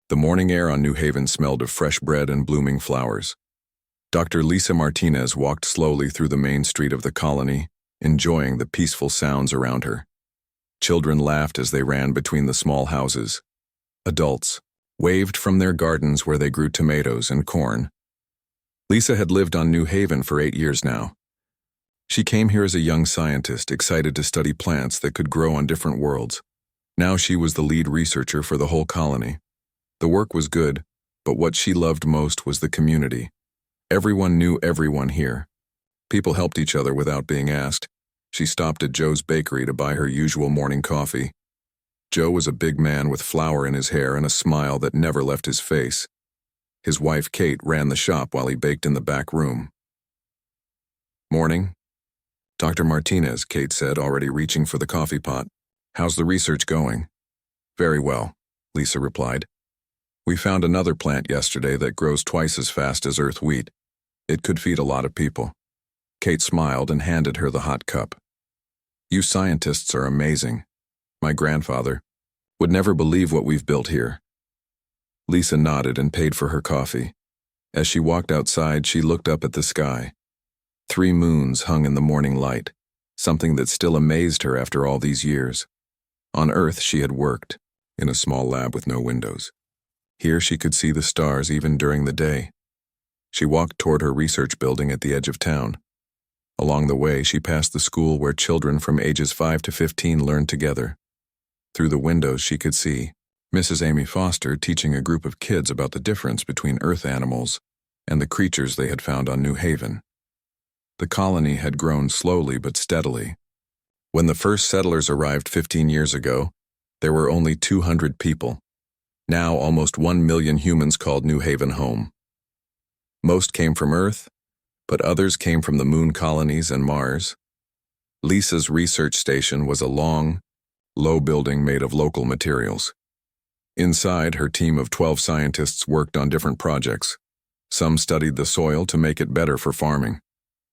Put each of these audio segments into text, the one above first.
The morning air on New Haven smelled of fresh bread and blooming flowers. Dr. Lisa Martinez walked slowly through the main street of the colony, enjoying the peaceful sounds around her. Children laughed as they ran between the small houses. Adults waved from their gardens where they grew tomatoes and corn. Lisa had lived on New Haven for 8 years now. She came here as a young scientist, excited to study plants that could grow on different worlds. Now she was the lead researcher for the whole colony. The work was good, but what she loved most was the community. Everyone knew everyone here. People helped each other without being asked. She stopped at Joe's bakery to buy her usual morning coffee. Joe was a big man with flour in his hair and a smile that never left his face. His wife, Kate, ran the shop while he baked in the back room. "Morning." "Dr. Martinez," Kate said, already reaching for the coffee pot. "How's the research going?" "Very well," Lisa replied. "We found another plant yesterday that grows twice as fast as Earth wheat. It could feed a lot of people." Kate smiled and handed her the hot cup. "You scientists are amazing. My grandfather would never believe what we've built here." Lisa nodded and paid for her coffee. As she walked outside, she looked up at the sky. 3 moons hung in the morning light, something that still amazed her after all these years. On Earth, she had worked, in a small lab with no windows. Here she could see the stars even during the day. She walked toward her research building at the edge of town. Along the way, she passed the school where children from ages 5 to 15 learned together. Through the windows, she could see Mrs. Amy Foster teaching a group of kids about the difference between Earth animals and the creatures they had found on New Haven. The colony had grown slowly but steadily. When the first settlers arrived 15 years ago, there were only 200 people. Now almost 1 million humans called New Haven home. Most came from Earth, but others came from the moon colonies and Mars. Lisa's research station was a long, low building made of local materials. Inside, her team of 12 scientists worked on different projects. Some studied the soil to make it better for farming.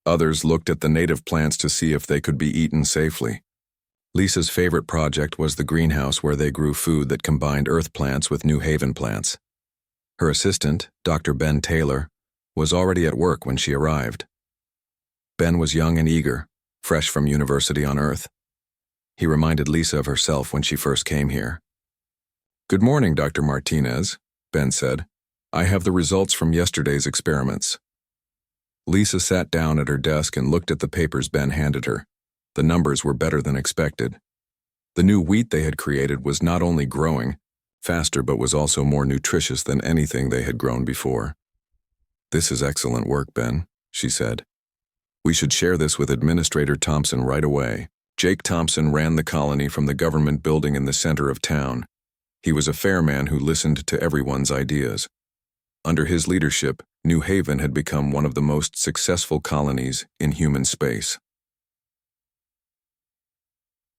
Others looked at the native plants to see if they could be eaten safely. Lisa's favorite project was the greenhouse where they grew food that combined Earth plants with New Haven plants. Her assistant, Dr. Ben Taylor, was already at work when she arrived. Ben was young and eager, fresh from university on Earth. He reminded Lisa of herself when she first came here. "Good morning, Dr. Martinez," Ben said. "I have the results from yesterday's experiments." Lisa sat down at her desk and looked at the papers Ben handed her. The numbers were better than expected. The new wheat they had created was not only growing faster but was also more nutritious than anything they had grown before. "This is excellent work, Ben," she said. "We should share this with Administrator Thompson right away." Jake Thompson ran the colony from the government building in the center of town. He was a fair man who listened to everyone's ideas. Under his leadership, New Haven had become one of the most successful colonies in human space.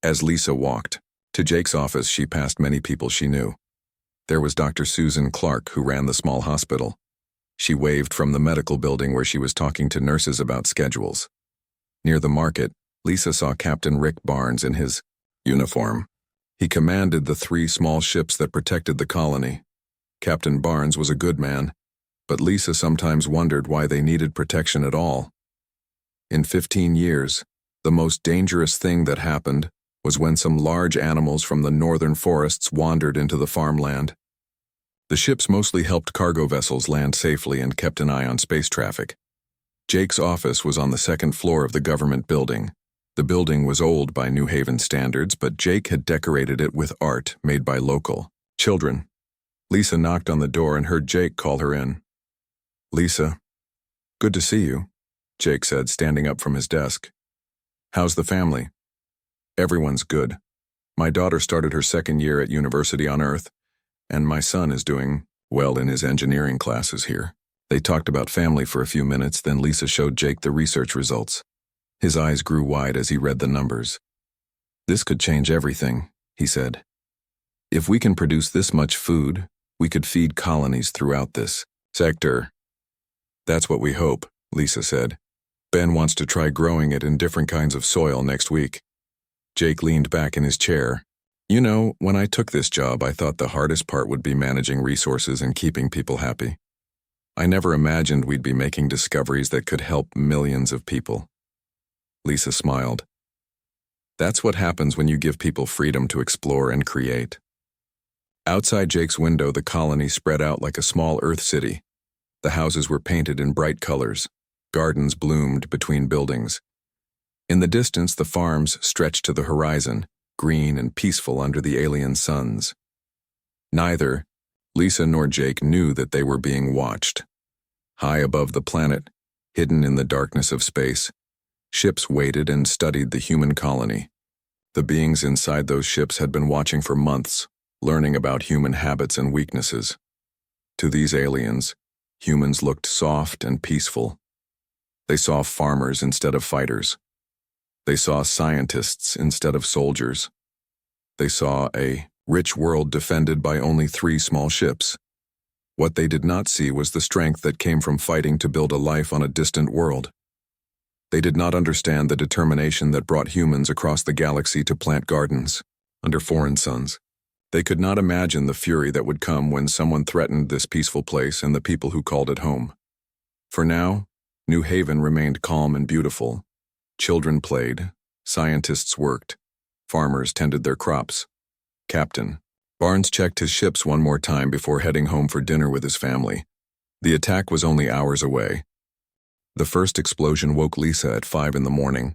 As Lisa walked to Jake's office, she passed many people she knew. There was Dr. Susan Clark, who ran the small hospital. She waved from the medical building where she was talking to nurses about schedules. Near the market, Lisa saw Captain Rick Barnes in his uniform. He commanded the 3 small ships that protected the colony. Captain Barnes was a good man, but Lisa sometimes wondered why they needed protection at all. In 15 years, the most dangerous thing that happened was when some large animals from the northern forests wandered into the farmland. The ships mostly helped cargo vessels land safely and kept an eye on space traffic. Jake's office was on the 2nd floor of the government building. The building was old by New Haven standards, but Jake had decorated it with art made by local children. Lisa knocked on the door and heard Jake call her in. "Lisa, good to see you," Jake said, standing up from his desk. "How's the family?" "Everyone's good. My daughter started her 2nd year at university on Earth, and my son is doing well in his engineering classes here." They talked about family for a few minutes, then Lisa showed Jake the research results. His eyes grew wide as he read the numbers. "This could change everything," he said. "If we can produce this much food, we could feed colonies throughout this sector." "That's what we hope," Lisa said. "Ben wants to try growing it in different kinds of soil next week." Jake leaned back in his chair. You know, when I took this job, I thought the hardest part would be managing resources and keeping people happy. I never imagined we'd be making discoveries that could help millions of people. Lisa smiled. That's what happens when you give people freedom to explore and create. Outside Jake's window, the colony spread out like a small Earth city. The houses were painted in bright colors. Gardens bloomed between buildings. In the distance, the farms stretched to the horizon, green and peaceful under the alien suns. Neither Lisa nor Jake knew that they were being watched. High above the planet, hidden in the darkness of space, ships waited and studied the human colony. The beings inside those ships had been watching for months, learning about human habits and weaknesses. To these aliens, humans looked soft and peaceful. They saw farmers instead of fighters. They saw scientists instead of soldiers. They saw a rich world defended by only 3 small ships. What they did not see was the strength that came from fighting to build a life on a distant world. They did not understand the determination that brought humans across the galaxy to plant gardens under foreign suns. They could not imagine the fury that would come when someone threatened this peaceful place and the people who called it home. For now, New Haven remained calm and beautiful. Children played, scientists worked, farmers tended their crops. Captain Barnes checked his ships one more time before heading home for dinner with his family. The attack was only hours away. The first explosion woke Lisa at 5 in the morning.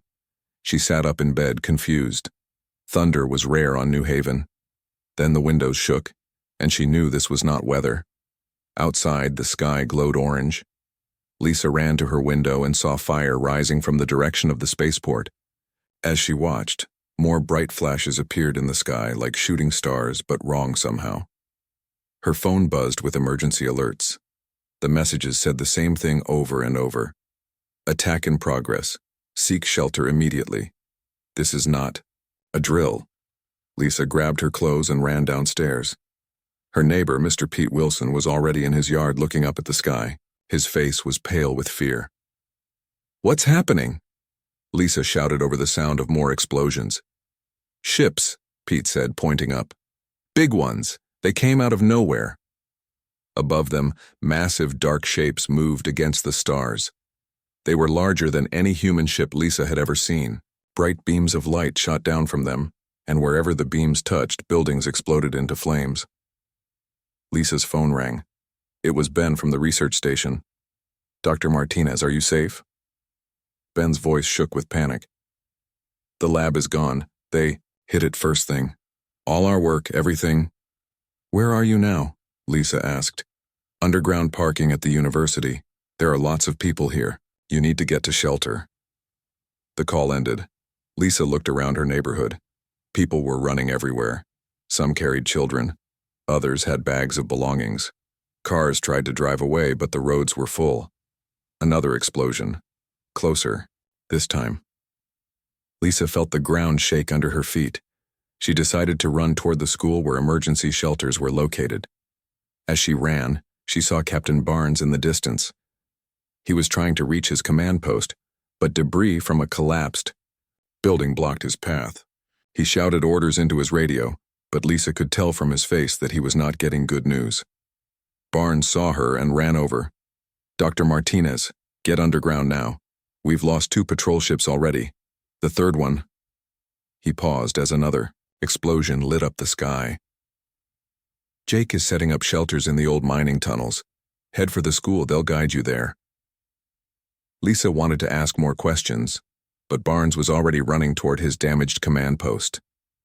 She sat up in bed, confused. Thunder was rare on New Haven. Then the windows shook, and she knew this was not weather. Outside, the sky glowed orange. Lisa ran to her window and saw fire rising from the direction of the spaceport. As she watched, more bright flashes appeared in the sky like shooting stars, but wrong somehow. Her phone buzzed with emergency alerts. The messages said the same thing over and over. Attack in progress. Seek shelter immediately. This is not a drill. Lisa grabbed her clothes and ran downstairs. Her neighbor, Mr. Pete Wilson, was already in his yard looking up at the sky. His face was pale with fear. "What's happening?" Lisa shouted over the sound of more explosions. "Ships," Pete said, pointing up. "Big ones. They came out of nowhere." Above them, massive dark shapes moved against the stars. They were larger than any human ship Lisa had ever seen. Bright beams of light shot down from them, and wherever the beams touched, buildings exploded into flames. Lisa's phone rang. It was Ben from the research station. "Dr. Martinez, are you safe?" Ben's voice shook with panic. "The lab is gone. They hit it first thing. All our work, everything." "Where are you now?" Lisa asked. "Underground parking at the university. There are lots of people here. You need to get to shelter." The call ended. Lisa looked around her neighborhood. People were running everywhere. Some carried children. Others had bags of belongings. Cars tried to drive away, but the roads were full. Another explosion. Closer. This time. Lisa felt the ground shake under her feet. She decided to run toward the school where emergency shelters were located. As she ran, she saw Captain Barnes in the distance. He was trying to reach his command post, but debris from a collapsed building blocked his path. He shouted orders into his radio, but Lisa could tell from his face that he was not getting good news. Barnes saw her and ran over. "Dr. Martinez, get underground now. We've lost 2 patrol ships already. The third one." He paused as another explosion lit up the sky. "Jake is setting up shelters in the old mining tunnels. Head for the school, they'll guide you there." Lisa wanted to ask more questions, but Barnes was already running toward his damaged command post.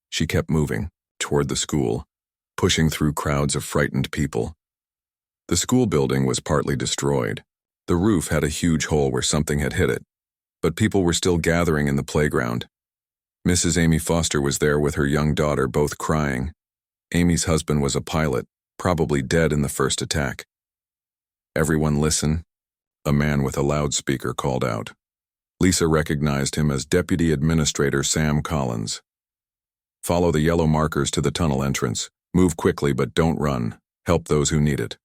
She kept moving, toward the school, pushing through crowds of frightened people. The school building was partly destroyed. The roof had a huge hole where something had hit it, but people were still gathering in the playground. Mrs. Amy Foster was there with her young daughter, both crying. Amy's husband was a pilot, probably dead in the first attack. "Everyone listen," a man with a loudspeaker called out. Lisa recognized him as Deputy Administrator Sam Collins. "Follow the yellow markers to the tunnel entrance. Move quickly, but don't run. Help those who need it."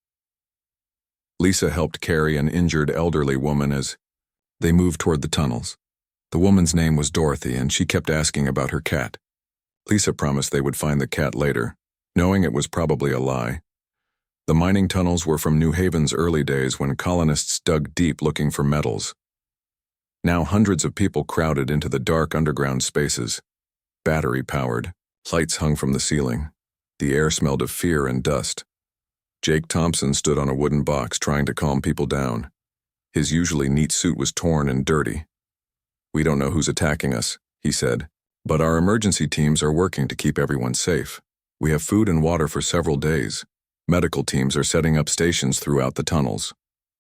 Lisa helped carry an injured elderly woman as they moved toward the tunnels. The woman's name was Dorothy, and she kept asking about her cat. Lisa promised they would find the cat later, knowing it was probably a lie. The mining tunnels were from New Haven's early days when colonists dug deep looking for metals. Now hundreds of people crowded into the dark underground spaces. Battery-powered, lights hung from the ceiling. The air smelled of fear and dust. Jake Thompson stood on a wooden box trying to calm people down. His usually neat suit was torn and dirty. "We don't know who's attacking us," he said, "but our emergency teams are working to keep everyone safe. We have food and water for several days. Medical teams are setting up stations throughout the tunnels."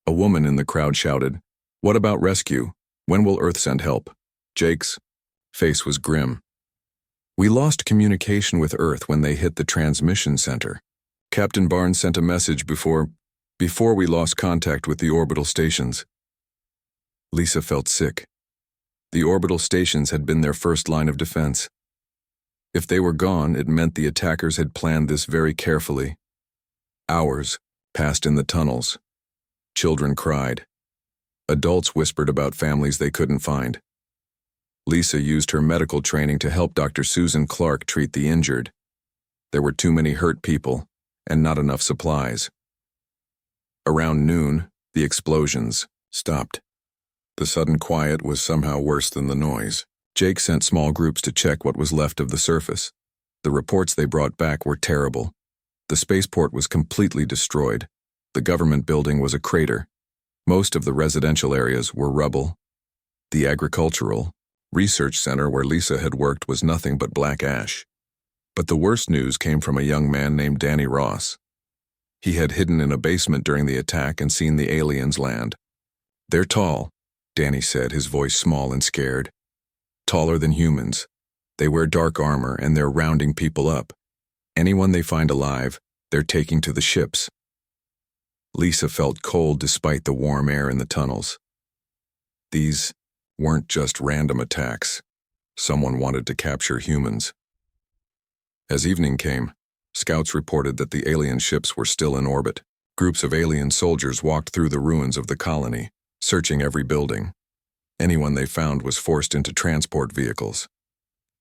A woman in the crowd shouted, "What about rescue? When will Earth send help?" Jake's face was grim. "We lost communication with Earth when they hit the transmission center. Captain Barnes sent a message before we lost contact with the orbital stations." Lisa felt sick. The orbital stations had been their first line of defense. If they were gone, it meant the attackers had planned this very carefully. Hours passed in the tunnels. Children cried. Adults whispered about families they couldn't find. Lisa used her medical training to help Dr. Susan Clark treat the injured. There were too many hurt people, and not enough supplies. Around noon, the explosions stopped. The sudden quiet was somehow worse than the noise. Jake sent small groups to check what was left of the surface. The reports they brought back were terrible. The spaceport was completely destroyed. The government building was a crater. Most of the residential areas were rubble. The agricultural research center where Lisa had worked was nothing but black ash. But the worst news came from a young man named Danny Ross. He had hidden in a basement during the attack and seen the aliens land. "They're tall," Danny said, his voice small and scared. "Taller than humans. They wear dark armor and they're rounding people up. Anyone they find alive, they're taking to the ships." Lisa felt cold despite the warm air in the tunnels. These weren't just random attacks. Someone wanted to capture humans. As evening came, scouts reported that the alien ships were still in orbit. Groups of alien soldiers walked through the ruins of the colony, searching every building. Anyone they found was forced into transport vehicles.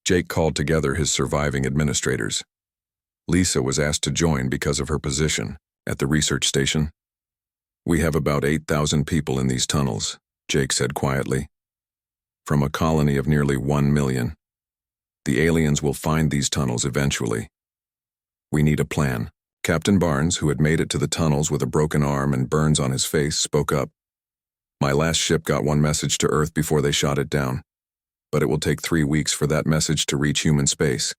Jake called together his surviving administrators. Lisa was asked to join because of her position at the research station. "We have about 8,000 people in these tunnels," Jake said quietly. "From a colony of nearly 1 million. The aliens will find these tunnels eventually. We need a plan." Captain Barnes, who had made it to the tunnels with a broken arm and burns on his face, spoke up. "My last ship got one message to Earth before they shot it down. But it will take 3 weeks for that message to reach human space.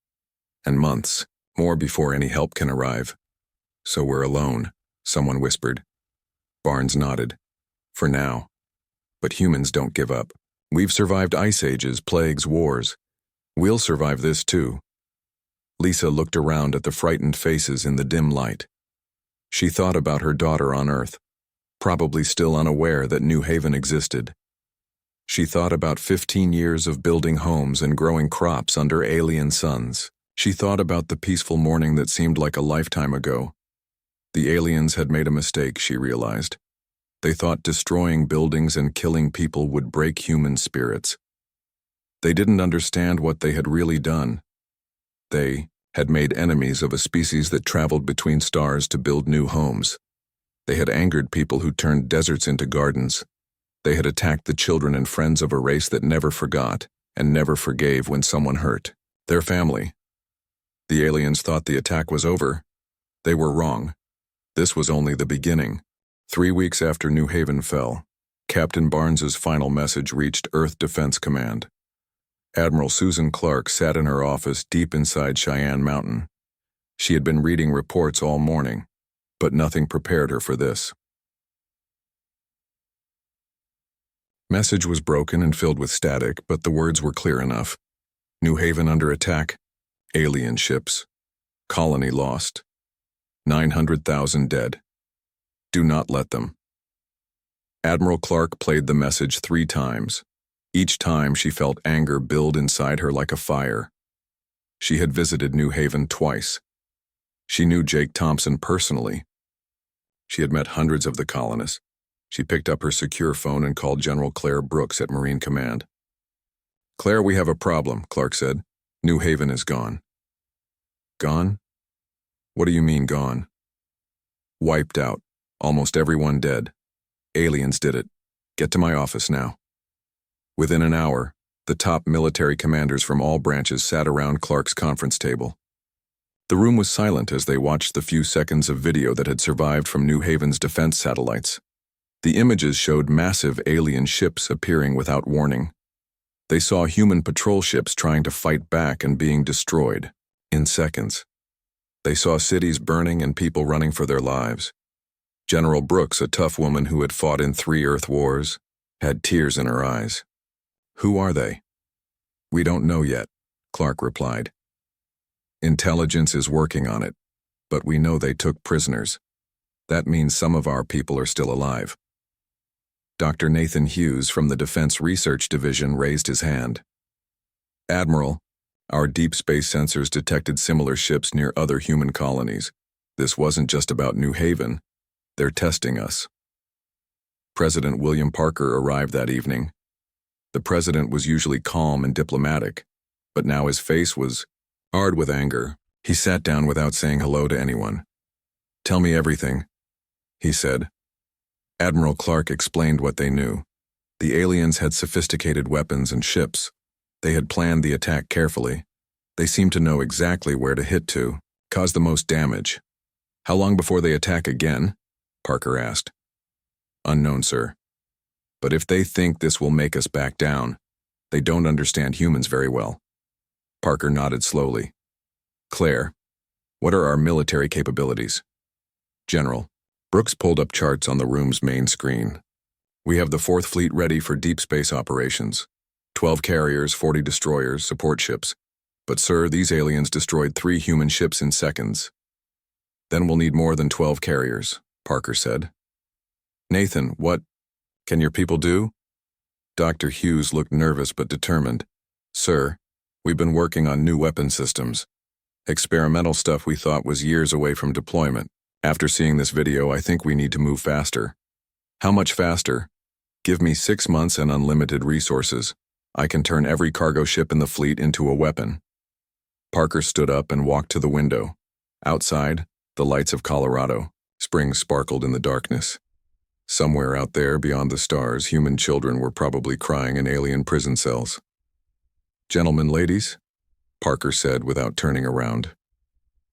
And months, more before any help can arrive. So we're alone," someone whispered. Barnes nodded. "For now. But humans don't give up. We've survived ice ages, plagues, wars. We'll survive this too." Lisa looked around at the frightened faces in the dim light. She thought about her daughter on Earth, probably still unaware that New Haven existed. She thought about 15 years of building homes and growing crops under alien suns. She thought about the peaceful morning that seemed like a lifetime ago. The aliens had made a mistake, she realized. They thought destroying buildings and killing people would break human spirits. They didn't understand what they had really done. They had made enemies of a species that traveled between stars to build new homes. They had angered people who turned deserts into gardens. They had attacked the children and friends of a race that never forgot and never forgave when someone hurt their family. The aliens thought the attack was over. They were wrong. This was only the beginning. 3 weeks after New Haven fell, Captain Barnes's final message reached Earth Defense Command. Admiral Susan Clark sat in her office deep inside Cheyenne Mountain. She had been reading reports all morning, but nothing prepared her for this. Message was broken and filled with static, but the words were clear enough. New Haven under attack. Alien ships. Colony lost. 900,000 dead. Do not let them. Admiral Clark played the message 3 times. Each time she felt anger build inside her like a fire. She had visited New Haven twice. She knew Jake Thompson personally. She had met hundreds of the colonists. She picked up her secure phone and called General Claire Brooks at Marine Command. "Claire, we have a problem," Clark said. "New Haven is gone. Gone? What do you mean gone? Wiped out. Almost everyone dead. Aliens did it. Get to my office now. Within an hour, the top military commanders from all branches sat around Clark's conference table. The room was silent as they watched the few seconds of video that had survived from New Haven's defense satellites. The images showed massive alien ships appearing without warning. They saw human patrol ships trying to fight back and being destroyed in seconds. They saw cities burning and people running for their lives. General Brooks, a tough woman who had fought in 3 Earth wars, had tears in her eyes. Who are they? We don't know yet, Clark replied. Intelligence is working on it, but we know they took prisoners. That means some of our people are still alive. Dr. Nathan Hughes from the Defense Research Division raised his hand. Admiral, our deep space sensors detected similar ships near other human colonies. This wasn't just about New Haven. They're testing us. President William Parker arrived that evening. The president was usually calm and diplomatic, but now his face was hard with anger. He sat down without saying hello to anyone. Tell me everything, he said. Admiral Clark explained what they knew. The aliens had sophisticated weapons and ships. They had planned the attack carefully. They seemed to know exactly where to hit to, cause the most damage. How long before they attack again? Parker asked. Unknown, sir. But if they think this will make us back down, they don't understand humans very well. Parker nodded slowly. Claire, what are our military capabilities? General, Brooks pulled up charts on the room's main screen. We have the 4th Fleet ready for deep space operations. 12 carriers, 40 destroyers, support ships. But sir, these aliens destroyed 3 human ships in seconds. Then we'll need more than 12 carriers, Parker said. Nathan, what can your people do? Dr. Hughes looked nervous but determined. Sir, we've been working on new weapon systems. Experimental stuff we thought was years away from deployment. After seeing this video, I think we need to move faster. How much faster? Give me 6 months and unlimited resources. I can turn every cargo ship in the fleet into a weapon. Parker stood up and walked to the window. Outside, the lights of Colorado. Spring sparkled in the darkness. Somewhere out there, beyond the stars, human children were probably crying in alien prison cells. Gentlemen, ladies, Parker said without turning around.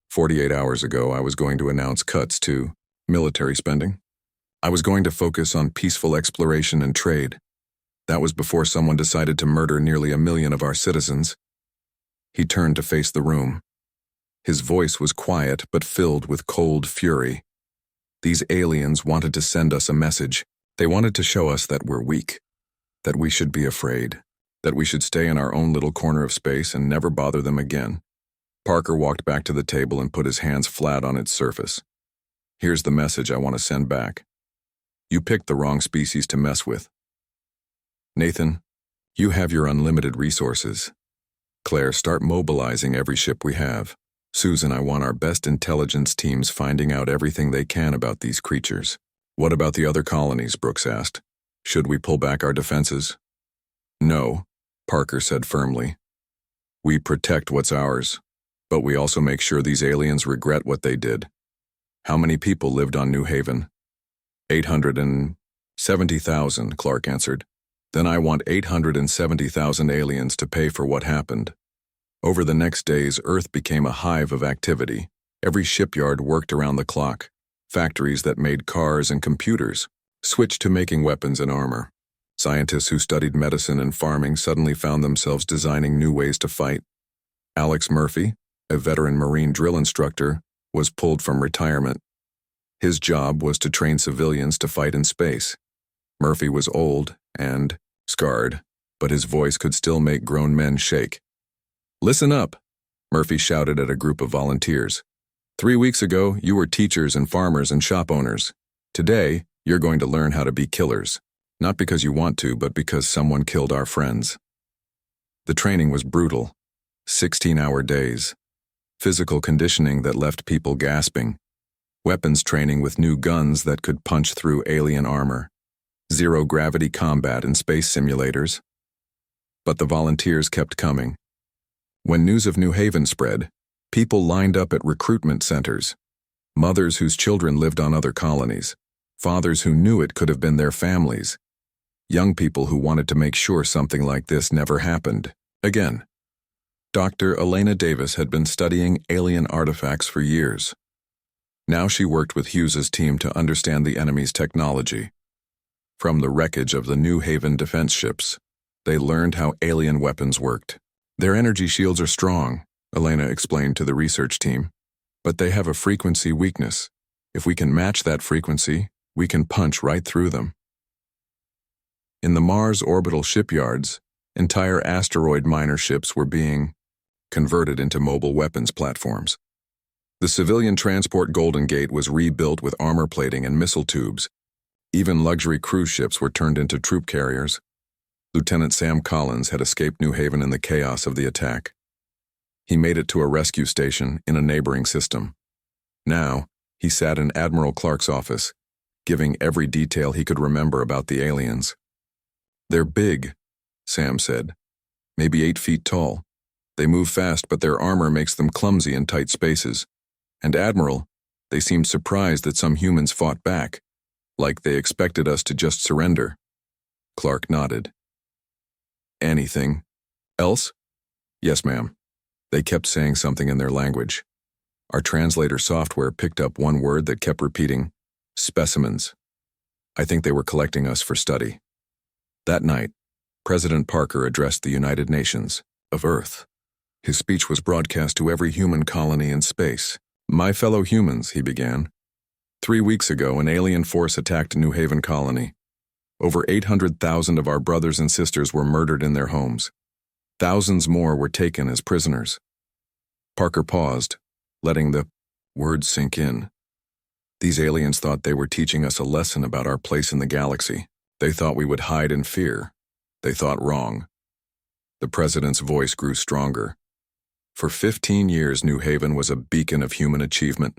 48 hours ago, I was going to announce cuts to military spending. I was going to focus on peaceful exploration and trade. That was before someone decided to murder nearly 1 million of our citizens. He turned to face the room. His voice was quiet but filled with cold fury. These aliens wanted to send us a message. They wanted to show us that we're weak, that we should be afraid, that we should stay in our own little corner of space and never bother them again. Parker walked back to the table and put his hands flat on its surface. Here's the message I want to send back. You picked the wrong species to mess with. Nathan, you have your unlimited resources. Claire, start mobilizing every ship we have. Susan, I want our best intelligence teams finding out everything they can about these creatures. What about the other colonies? Brooks asked. Should we pull back our defenses? No, Parker said firmly. We protect what's ours, but we also make sure these aliens regret what they did. How many people lived on New Haven? 870,000, Clark answered. Then I want 870,000 aliens to pay for what happened. Over the next days, Earth became a hive of activity. Every shipyard worked around the clock. Factories that made cars and computers switched to making weapons and armor. Scientists who studied medicine and farming suddenly found themselves designing new ways to fight. Alex Murphy, a veteran Marine drill instructor, was pulled from retirement. His job was to train civilians to fight in space. Murphy was old and scarred, but his voice could still make grown men shake. Listen up, Murphy shouted at a group of volunteers. 3 weeks ago, you were teachers and farmers and shop owners. Today, you're going to learn how to be killers. Not because you want to, but because someone killed our friends. The training was brutal. 16-hour days. Physical conditioning that left people gasping. Weapons training with new guns that could punch through alien armor. Zero-gravity combat in space simulators. But the volunteers kept coming. When news of New Haven spread, People lined up at recruitment centers. Mothers whose children lived on other colonies. Fathers who knew it could have been their families. Young people who wanted to make sure something like this never happened again. Dr. Elena Davis had been studying alien artifacts for years. Now she worked with Hughes's team to understand the enemy's technology. From the wreckage of the New Haven defense ships, they learned how alien weapons worked. Their energy shields are strong, Elena explained to the research team, but they have a frequency weakness. If we can match that frequency, we can punch right through them. In the Mars orbital shipyards, entire asteroid miner ships were being converted into mobile weapons platforms. The civilian transport Golden Gate was rebuilt with armor plating and missile tubes. Even luxury cruise ships were turned into troop carriers. Lieutenant Sam Collins had escaped New Haven in the chaos of the attack. He made it to a rescue station in a neighboring system. Now, he sat in Admiral Clark's office, giving every detail he could remember about the aliens. "They're big," Sam said. "Maybe 8 feet tall. They move fast, but their armor makes them clumsy in tight spaces. And Admiral, they seemed surprised that some humans fought back, like they expected us to just surrender." Clark nodded. "Anything else?" "Yes, ma'am. They kept saying something in their language. Our translator software picked up one word that kept repeating, specimens. I think they were collecting us for study." That night, President Parker addressed the United Nations of Earth. His speech was broadcast to every human colony in space. "My fellow humans," he began. 3 weeks ago, an alien force attacked New Haven colony. Over 800,000 of our brothers and sisters were murdered in their homes. Thousands more were taken as prisoners. Parker paused, letting the words sink in. These aliens thought they were teaching us a lesson about our place in the galaxy. They thought we would hide in fear. They thought wrong. The president's voice grew stronger. For 15 years, New Haven was a beacon of human achievement.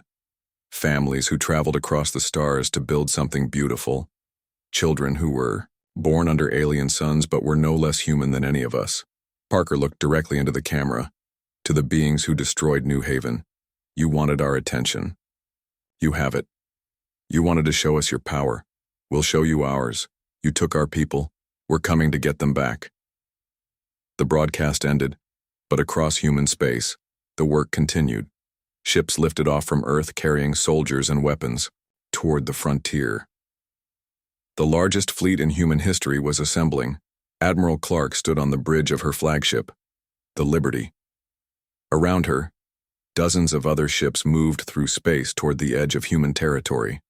Families who traveled across the stars to build something beautiful. Children who were born under alien suns but were no less human than any of us. Parker looked directly into the camera. "To the beings who destroyed New Haven, you wanted our attention. You have it. You wanted to show us your power. We'll show you ours. You took our people. We're coming to get them back." The broadcast ended, but across human space, the work continued. Ships lifted off from Earth carrying soldiers and weapons toward the frontier. The largest fleet in human history was assembling. Admiral Clark stood on the bridge of her flagship, the Liberty. Around her, dozens of other ships moved through space toward the edge of human territory.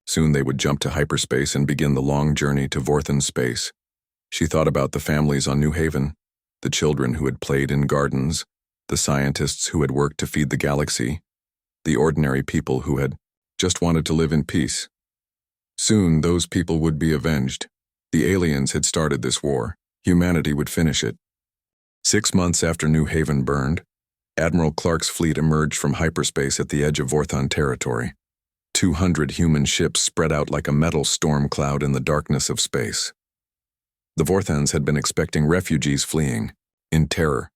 Soon they would jump to hyperspace and begin the long journey to Vorthan space. She thought about the families on New Haven, the children who had played in gardens, the scientists who had worked to feed the galaxy, the ordinary people who had just wanted to live in peace. Soon those people would be avenged. The aliens had started this war. Humanity would finish it. 6 months after New Haven burned, Admiral Clark's fleet emerged from hyperspace at the edge of Vorthan territory. 200 human ships spread out like a metal storm cloud in the darkness of space. The Vorthans had been expecting refugees fleeing, in terror.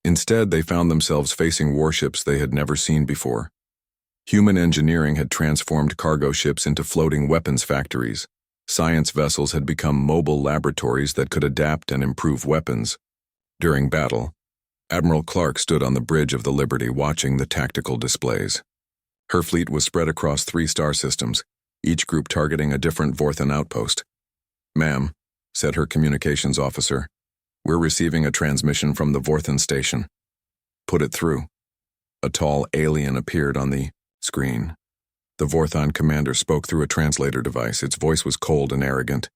Instead, they found themselves facing warships they had never seen before. Human engineering had transformed cargo ships into floating weapons factories. Science vessels had become mobile laboratories that could adapt and improve weapons. During battle, Admiral Clark stood on the bridge of the Liberty watching the tactical displays. Her fleet was spread across 3 star systems, each group targeting a different Vorthan outpost. "Ma'am," said her communications officer, "we're receiving a transmission from the Vorthan station." "Put it through." A tall alien appeared on the screen. The Vorthan commander spoke through a translator device. Its voice was cold and arrogant.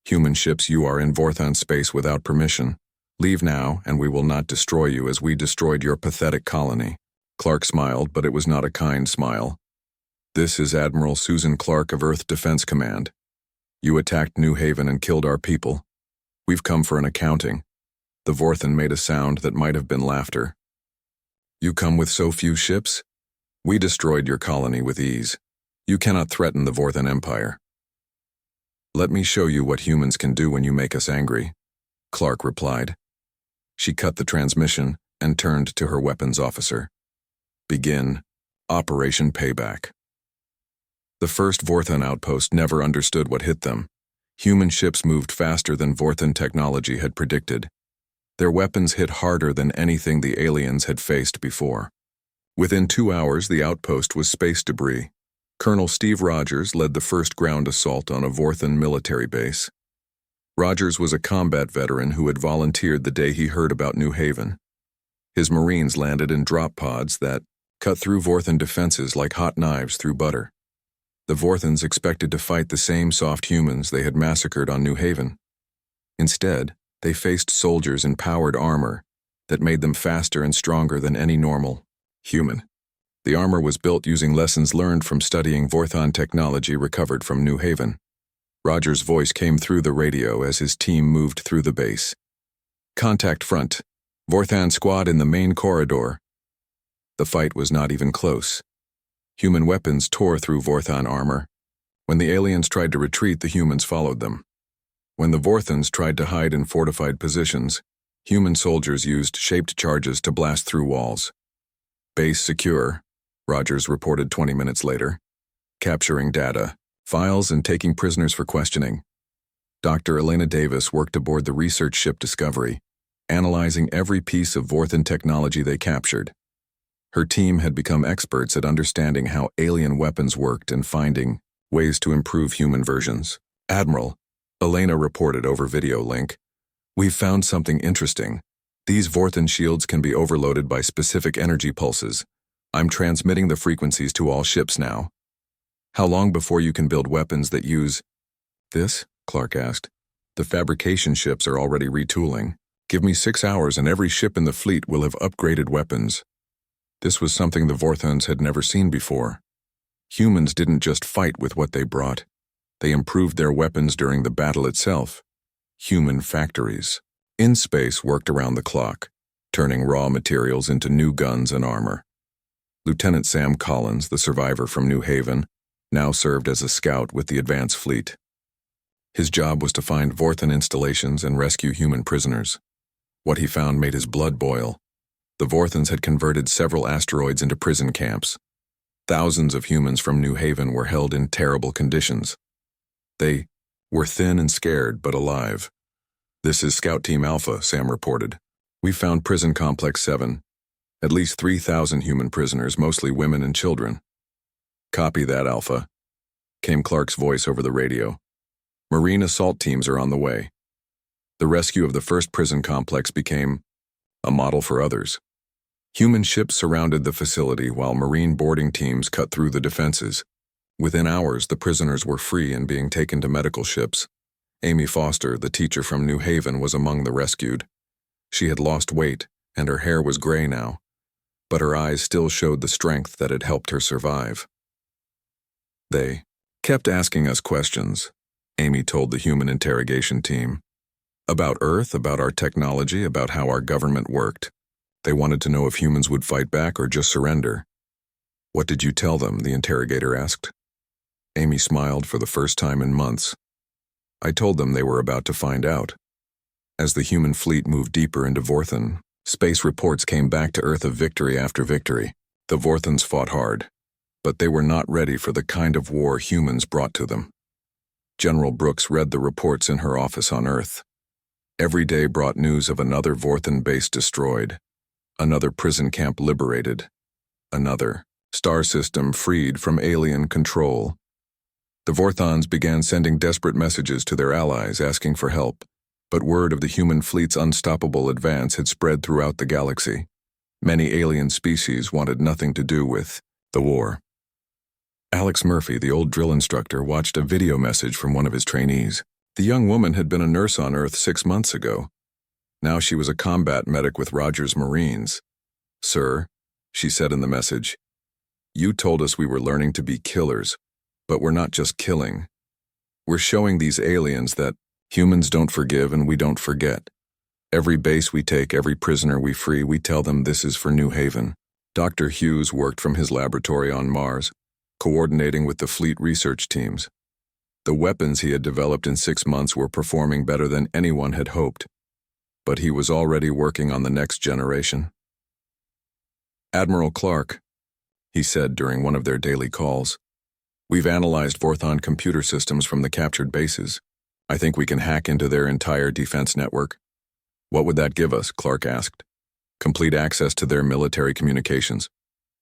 "Human ships, you are in Vorthan space without permission. Leave now, and we will not destroy you as we destroyed your pathetic colony." Clark smiled, but it was not a kind smile. "This is Admiral Susan Clark of Earth Defense Command. You attacked New Haven and killed our people. We've come for an accounting." The Vorthan made a sound that might have been laughter. "You come with so few ships? We destroyed your colony with ease. You cannot threaten the Vorthan Empire." "Let me show you what humans can do when you make us angry," Clark replied. She cut the transmission, and turned to her weapons officer. Begin Operation Payback. The first Vorthon outpost never understood what hit them. Human ships moved faster than Vorthon technology had predicted. Their weapons hit harder than anything the aliens had faced before. Within 2 hours, the outpost was space debris. Colonel Steve Rogers led the first ground assault on a Vorthon military base. Rogers was a combat veteran who had volunteered the day he heard about New Haven. His Marines landed in drop pods that cut through Vorthon defenses like hot knives through butter. The Vorthons expected to fight the same soft humans they had massacred on New Haven. Instead, they faced soldiers in powered armor that made them faster and stronger than any normal human. The armor was built using lessons learned from studying Vorthon technology recovered from New Haven. Rogers' voice came through the radio as his team moved through the base. Contact front. Vorthon squad in the main corridor. The fight was not even close. Human weapons tore through Vorthon armor. When the aliens tried to retreat, the humans followed them. When the Vorthons tried to hide in fortified positions, human soldiers used shaped charges to blast through walls. Base secure, Rogers reported 20 minutes later. Capturing data, files, and taking prisoners for questioning. Dr. Elena Davis worked aboard the research ship Discovery, analyzing every piece of Vorthon technology they captured. Her team had become experts at understanding how alien weapons worked and finding ways to improve human versions. Admiral, Elena reported over video link, "We've found something interesting. These Vorthon shields can be overloaded by specific energy pulses. I'm transmitting the frequencies to all ships now." "How long before you can build weapons that use this?" Clark asked. "The fabrication ships are already retooling. Give me 6 hours and every ship in the fleet will have upgraded weapons." This was something the Vorthons had never seen before. Humans didn't just fight with what they brought. They improved their weapons during the battle itself. Human factories in space worked around the clock, turning raw materials into new guns and armor. Lieutenant Sam Collins, the survivor from New Haven, now served as a scout with the advance fleet. His job was to find Vorthon installations and rescue human prisoners. What he found made his blood boil. The Vorthons had converted several asteroids into prison camps. Thousands of humans from New Haven were held in terrible conditions. They were thin and scared, but alive. "This is Scout Team Alpha," Sam reported. "We found Prison Complex 7. At least 3,000 human prisoners, mostly women and children." "Copy that, Alpha," came Clark's voice over the radio. "Marine assault teams are on the way." The rescue of the first prison complex became a model for others. Human ships surrounded the facility while Marine boarding teams cut through the defenses. Within hours, the prisoners were free and being taken to medical ships. Amy Foster, the teacher from New Haven, was among the rescued. She had lost weight, and her hair was gray now, but her eyes still showed the strength that had helped her survive. "They kept asking us questions," Amy told the human interrogation team. "About Earth, about our technology, about how our government worked. They wanted to know if humans would fight back or just surrender." "What did you tell them?" the interrogator asked. Amy smiled for the first time in months. "I told them they were about to find out." As the human fleet moved deeper into Vorthon, space reports came back to Earth of victory after victory. The Vorthons fought hard, but they were not ready for the kind of war humans brought to them. General Brooks read the reports in her office on Earth. Every day brought news of another Vorthon base destroyed, another prison camp liberated, another star system freed from alien control. The Vorthons began sending desperate messages to their allies asking for help, but word of the human fleet's unstoppable advance had spread throughout the galaxy. Many alien species wanted nothing to do with the war. Alex Murphy, the old drill instructor, watched a video message from one of his trainees. The young woman had been a nurse on Earth 6 months ago. Now she was a combat medic with Rogers Marines. "Sir," she said in the message, "you told us we were learning to be killers, but we're not just killing. We're showing these aliens that humans don't forgive and we don't forget. Every base we take, every prisoner we free, we tell them this is for New Haven." Dr. Hughes worked from his laboratory on Mars, coordinating with the fleet research teams. The weapons he had developed in 6 months were performing better than anyone had hoped. But he was already working on the next generation. Admiral Clark, he said during one of their daily calls, we've analyzed Vorthon computer systems from the captured bases. I think we can hack into their entire defense network. What would that give us? Clark asked. Complete access to their military communications.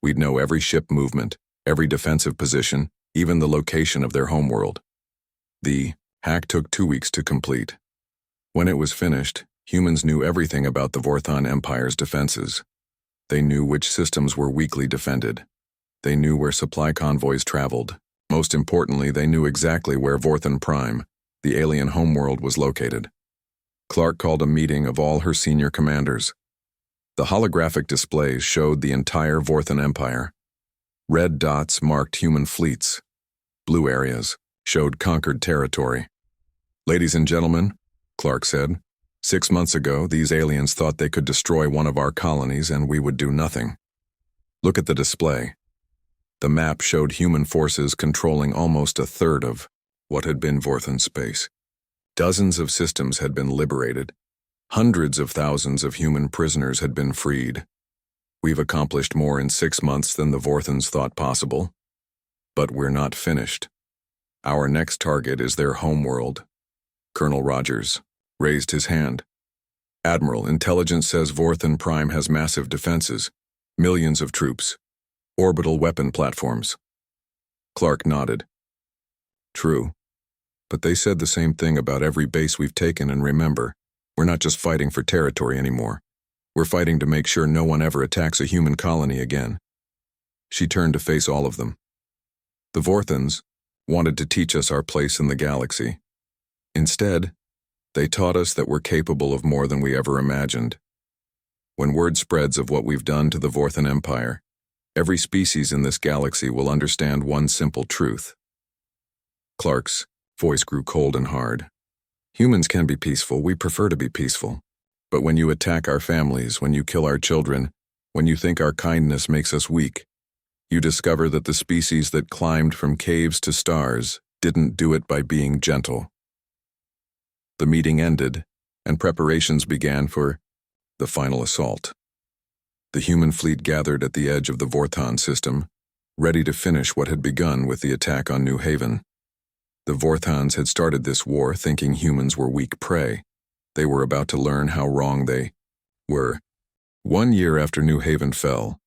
We'd know every ship movement, every defensive position, even the location of their homeworld. The hack took 2 weeks to complete. When it was finished, humans knew everything about the Vorthon Empire's defenses. They knew which systems were weakly defended. They knew where supply convoys traveled. Most importantly, they knew exactly where Vorthon Prime, the alien homeworld, was located. Clark called a meeting of all her senior commanders. The holographic displays showed the entire Vorthon Empire. Red dots marked human fleets. Blue areas showed conquered territory. Ladies and gentlemen, Clark said, 6 months ago, these aliens thought they could destroy one of our colonies and we would do nothing. Look at the display. The map showed human forces controlling almost a third of what had been Vorthon space. Dozens of systems had been liberated. Hundreds of thousands of human prisoners had been freed. We've accomplished more in 6 months than the Vorthons thought possible. But we're not finished. Our next target is their homeworld. Colonel Rogers raised his hand. Admiral, intelligence says Vorthon Prime has massive defenses, millions of troops, orbital weapon platforms. Clark nodded. True. But they said the same thing about every base we've taken, and remember, we're not just fighting for territory anymore. We're fighting to make sure no one ever attacks a human colony again. She turned to face all of them. The Vorthons wanted to teach us our place in the galaxy. Instead, they taught us that we're capable of more than we ever imagined. When word spreads of what we've done to the Vorthon Empire, every species in this galaxy will understand one simple truth. Clark's voice grew cold and hard. Humans can be peaceful, we prefer to be peaceful. But when you attack our families, when you kill our children, when you think our kindness makes us weak, you discover that the species that climbed from caves to stars didn't do it by being gentle. The meeting ended, and preparations began for the final assault. The human fleet gathered at the edge of the Vorthon system, ready to finish what had begun with the attack on New Haven. The Vorthons had started this war thinking humans were weak prey. They were about to learn how wrong they were. 1 year after New Haven fell,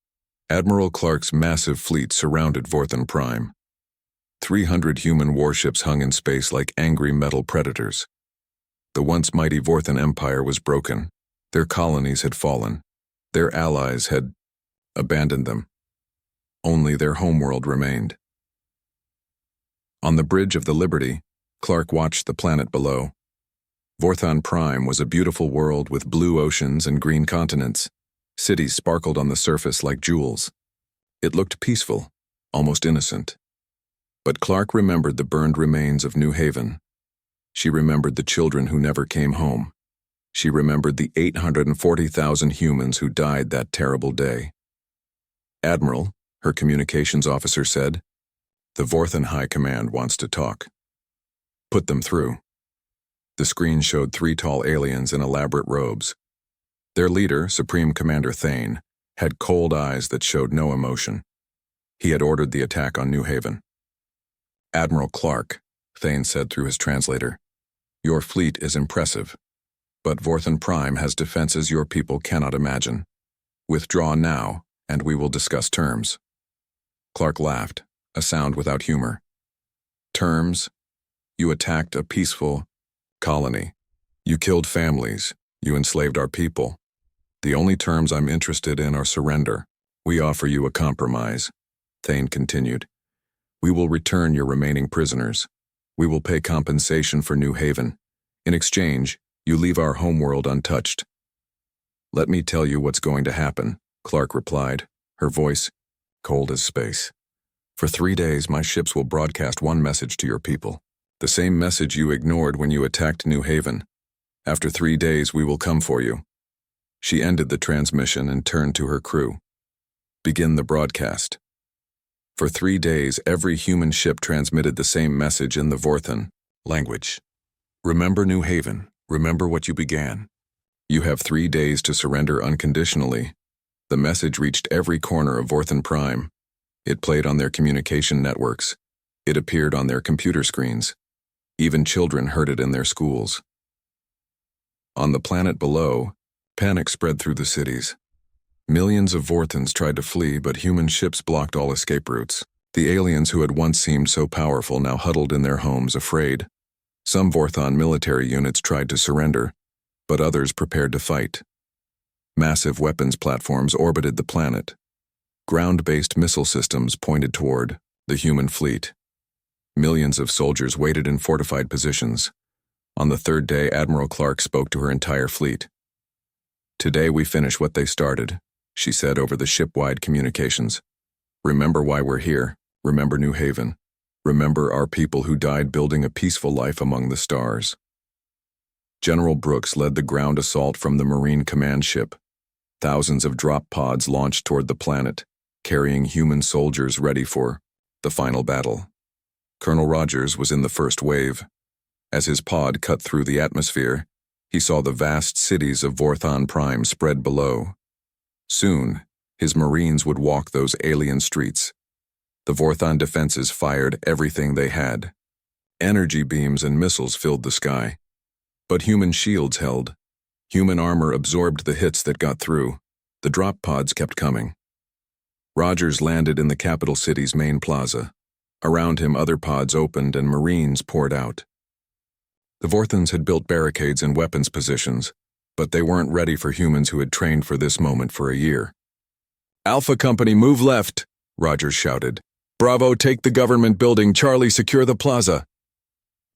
Admiral Clark's massive fleet surrounded Vorthon Prime. 300 human warships hung in space like angry metal predators. The once mighty Vorthon Empire was broken. Their colonies had fallen. Their allies had abandoned them. Only their homeworld remained. On the bridge of the Liberty, Clark watched the planet below. Vorthon Prime was a beautiful world with blue oceans and green continents. Cities sparkled on the surface like jewels. It looked peaceful, almost innocent. But Clark remembered the burned remains of New Haven. She remembered the children who never came home. She remembered the 840,000 humans who died that terrible day. Admiral, her communications officer said, the Vorthon High Command wants to talk. Put them through. The screen showed 3 tall aliens in elaborate robes. Their leader, Supreme Commander Thane, had cold eyes that showed no emotion. He had ordered the attack on New Haven. Admiral Clark, Thane said through his translator, your fleet is impressive, but Vorthon Prime has defenses your people cannot imagine. Withdraw now, and we will discuss terms. Clark laughed, a sound without humor. Terms? You attacked a peaceful colony. You killed families. You enslaved our people. The only terms I'm interested in are surrender. We offer you a compromise. Thane continued. We will return your remaining prisoners. We will pay compensation for New Haven. In exchange, you leave our homeworld untouched. Let me tell you what's going to happen, Clark replied, her voice cold as space. For 3 days, my ships will broadcast one message to your people. The same message you ignored when you attacked New Haven. After 3 days, we will come for you. She ended the transmission and turned to her crew. Begin the broadcast. For 3 days, every human ship transmitted the same message in the Vorthon language. Remember New Haven. Remember what you began. You have 3 days to surrender unconditionally. The message reached every corner of Vorthan Prime. It played on their communication networks. It appeared on their computer screens. Even children heard it in their schools. On the planet below, panic spread through the cities. Millions of Vorthans tried to flee, but human ships blocked all escape routes. The aliens who had once seemed so powerful now huddled in their homes, afraid. Some Vorthon military units tried to surrender, but others prepared to fight. Massive weapons platforms orbited the planet. Ground-based missile systems pointed toward the human fleet. Millions of soldiers waited in fortified positions. On the third day, Admiral Clark spoke to her entire fleet. "Today we finish what they started," she said over the ship-wide communications. "Remember why we're here. Remember New Haven. Remember our people who died building a peaceful life among the stars." General Brooks led the ground assault from the Marine command ship. Thousands of drop pods launched toward the planet, carrying human soldiers ready for the final battle. Colonel Rogers was in the first wave. As his pod cut through the atmosphere, he saw the vast cities of Vorthan Prime spread below. Soon, his Marines would walk those alien streets. The Vorthan defenses fired everything they had. Energy beams and missiles filled the sky. But human shields held. Human armor absorbed the hits that got through. The drop pods kept coming. Rogers landed in the capital city's main plaza. Around him, other pods opened and Marines poured out. The Vorthans had built barricades and weapons positions, but they weren't ready for humans who had trained for this moment for a year. "Alpha Company, move left," Rogers shouted. "Bravo, take the government building. Charlie, secure the plaza."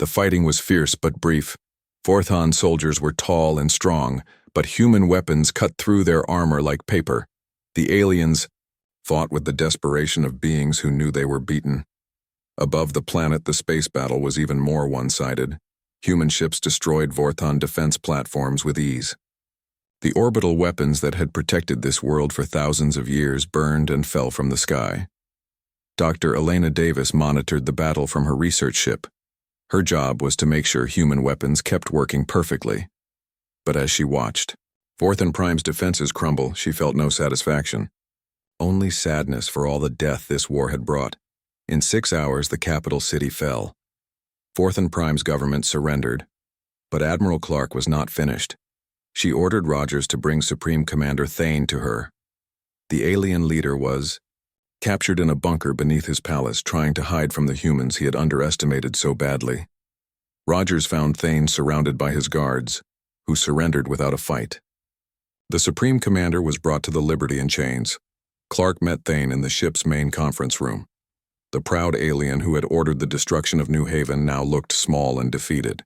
The fighting was fierce but brief. Vorthan soldiers were tall and strong, but human weapons cut through their armor like paper. The aliens fought with the desperation of beings who knew they were beaten. Above the planet, the space battle was even more one-sided. Human ships destroyed Vorthan defense platforms with ease. The orbital weapons that had protected this world for thousands of years burned and fell from the sky. Dr. Elena Davis monitored the battle from her research ship. Her job was to make sure human weapons kept working perfectly. But as she watched Vorthan Prime's defenses crumble, she felt no satisfaction. Only sadness for all the death this war had brought. In 6 hours, the capital city fell. Vorthan Prime's government surrendered. But Admiral Clark was not finished. She ordered Rogers to bring Supreme Commander Thane to her. The alien leader was captured in a bunker beneath his palace, trying to hide from the humans he had underestimated so badly. Rogers found Thane surrounded by his guards, who surrendered without a fight. The Supreme Commander was brought to the Liberty in chains. Clark met Thane in the ship's main conference room. The proud alien who had ordered the destruction of New Haven now looked small and defeated.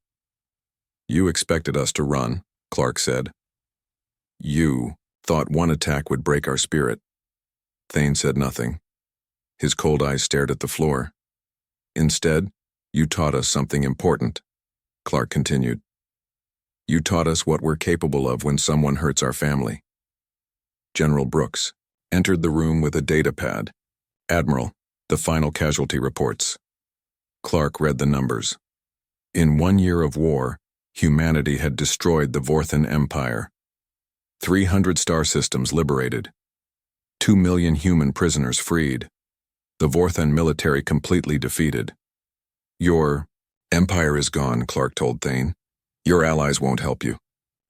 "You expected us to run," Clark said. "You thought one attack would break our spirit." Thane said nothing. His cold eyes stared at the floor. "Instead, you taught us something important," Clark continued. "You taught us what we're capable of when someone hurts our family." General Brooks entered the room with a data pad. "Admiral, the final casualty reports." Clark read the numbers. In 1 year of war, humanity had destroyed the Vorthan Empire. 300 star systems liberated. 2 million human prisoners freed. The Vorthan military completely defeated. "Your empire is gone," Clark told Thane. "Your allies won't help you.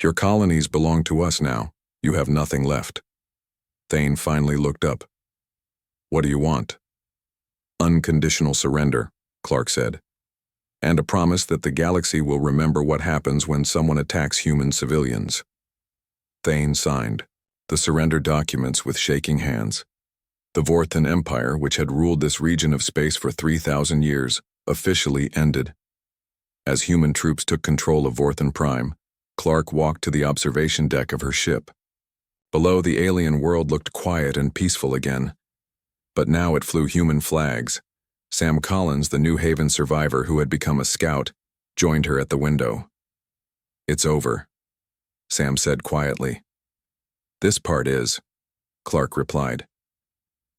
Your colonies belong to us now. You have nothing left." Thane finally looked up. "What do you want?" "Unconditional surrender," Clark said. "And a promise that the galaxy will remember what happens when someone attacks human civilians." Thane signed the surrender documents with shaking hands. The Vorthan Empire, which had ruled this region of space for 3,000 years, officially ended. As human troops took control of Vorthan Prime, Clark walked to the observation deck of her ship. Below, the alien world looked quiet and peaceful again. But now it flew human flags. Sam Collins, the New Haven survivor who had become a scout, joined her at the window. "It's over," Sam said quietly. "This part is," Clark replied.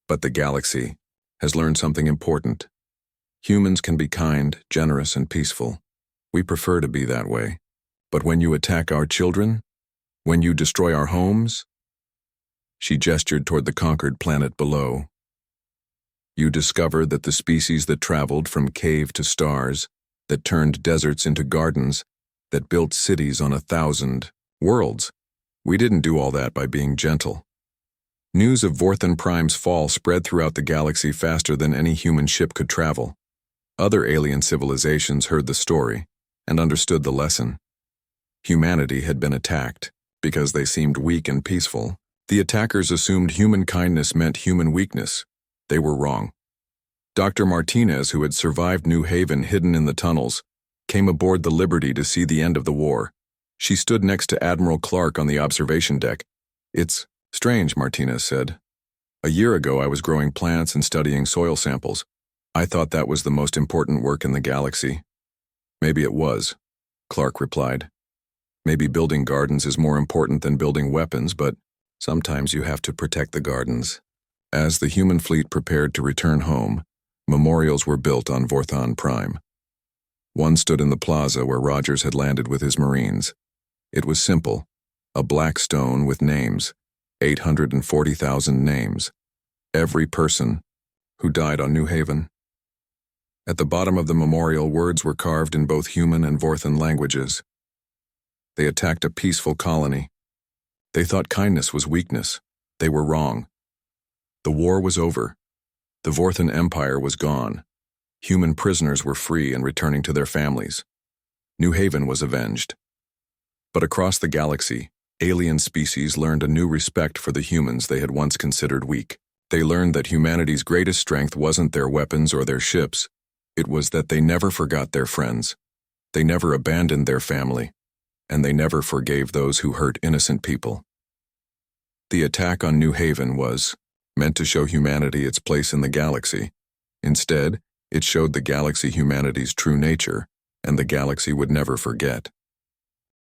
"But the galaxy has learned something important. Humans can be kind, generous, and peaceful. We prefer to be that way. But when you attack our children, when you destroy our homes, She gestured toward the conquered planet below. You discover that the species that traveled from cave to stars, that turned deserts into gardens, that built cities on 1,000 worlds. We didn't do all that by being gentle. News of Vorthan Prime's fall spread throughout the galaxy faster than any human ship could travel. Other alien civilizations heard the story and understood the lesson. Humanity had been attacked. Because they seemed weak and peaceful, the attackers assumed human kindness meant human weakness. They were wrong. Dr. Martinez, who had survived New Haven hidden in the tunnels, came aboard the Liberty to see the end of the war. She stood next to Admiral Clark on the observation deck. "It's strange," Martinez said. "A year ago I was growing plants and studying soil samples. I thought that was the most important work in the galaxy." "Maybe it was," Clark replied. "Maybe building gardens is more important than building weapons, but sometimes you have to protect the gardens." As the human fleet prepared to return home, memorials were built on Vorthan Prime. One stood in the plaza where Rogers had landed with his Marines. It was simple, a black stone with names, 840,000 names, every person who died on New Haven. At the bottom of the memorial, words were carved in both human and Vorthan languages. They attacked a peaceful colony. They thought kindness was weakness. They were wrong. The war was over. The Vorthan Empire was gone. Human prisoners were free and returning to their families. New Haven was avenged. But across the galaxy, alien species learned a new respect for the humans they had once considered weak. They learned that humanity's greatest strength wasn't their weapons or their ships. It was that they never forgot their friends. They never abandoned their family. And they never forgave those who hurt innocent people. The attack on New Haven was meant to show humanity its place in the galaxy. Instead, it showed the galaxy humanity's true nature, and the galaxy would never forget.